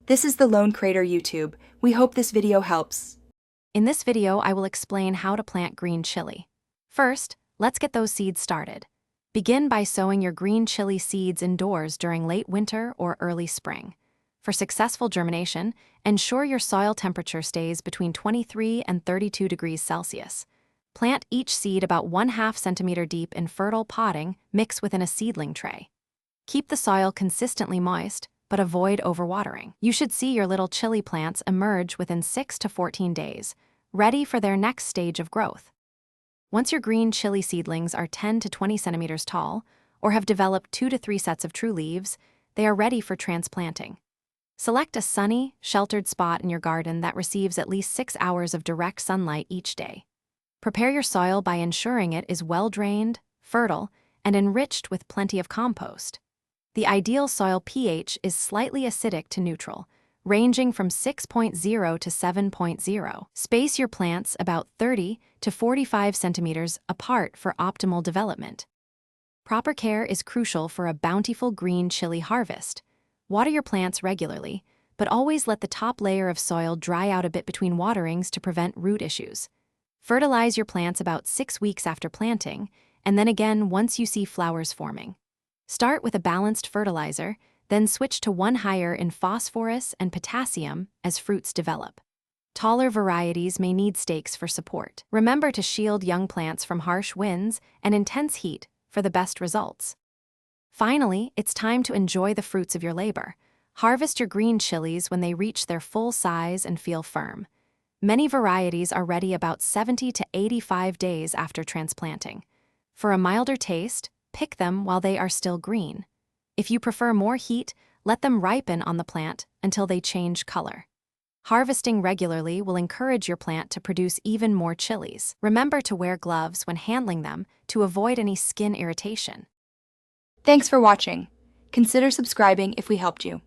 This is the Lone Crater YouTube. We hope this video helps. In this video, I will explain how to plant green chili. First, let's get those seeds started. Begin by sowing your green chili seeds indoors during late winter or early spring. For successful germination, ensure your soil temperature stays between 23 and 32 degrees Celsius. Plant each seed about 1/2 centimeter deep in fertile potting mixed within a seedling tray. Keep the soil consistently moist, but avoid overwatering. You should see your little chili plants emerge within 6 to 14 days, ready for their next stage of growth. Once your green chili seedlings are 10 to 20 centimeters tall, or have developed 2 to 3 sets of true leaves, they are ready for transplanting. Select a sunny, sheltered spot in your garden that receives at least 6 hours of direct sunlight each day. Prepare your soil by ensuring it is well-drained, fertile, and enriched with plenty of compost. The ideal soil pH is slightly acidic to neutral, ranging from 6.0 to 7.0. Space your plants about 30 to 45 centimeters apart for optimal development. Proper care is crucial for a bountiful green chili harvest. Water your plants regularly, but always let the top layer of soil dry out a bit between waterings to prevent root issues. Fertilize your plants about 6 weeks after planting, and then again once you see flowers forming. Start with a balanced fertilizer, then switch to one higher in phosphorus and potassium as fruits develop. Taller varieties may need stakes for support. Remember to shield young plants from harsh winds and intense heat for the best results. Finally, it's time to enjoy the fruits of your labor. Harvest your green chilies when they reach their full size and feel firm. Many varieties are ready about 70 to 85 days after transplanting. For a milder taste, pick them while they are still green. If you prefer more heat, let them ripen on the plant until they change color. Harvesting regularly will encourage your plant to produce even more chilies. Remember to wear gloves when handling them to avoid any skin irritation. Thanks for watching. Consider subscribing if we helped you.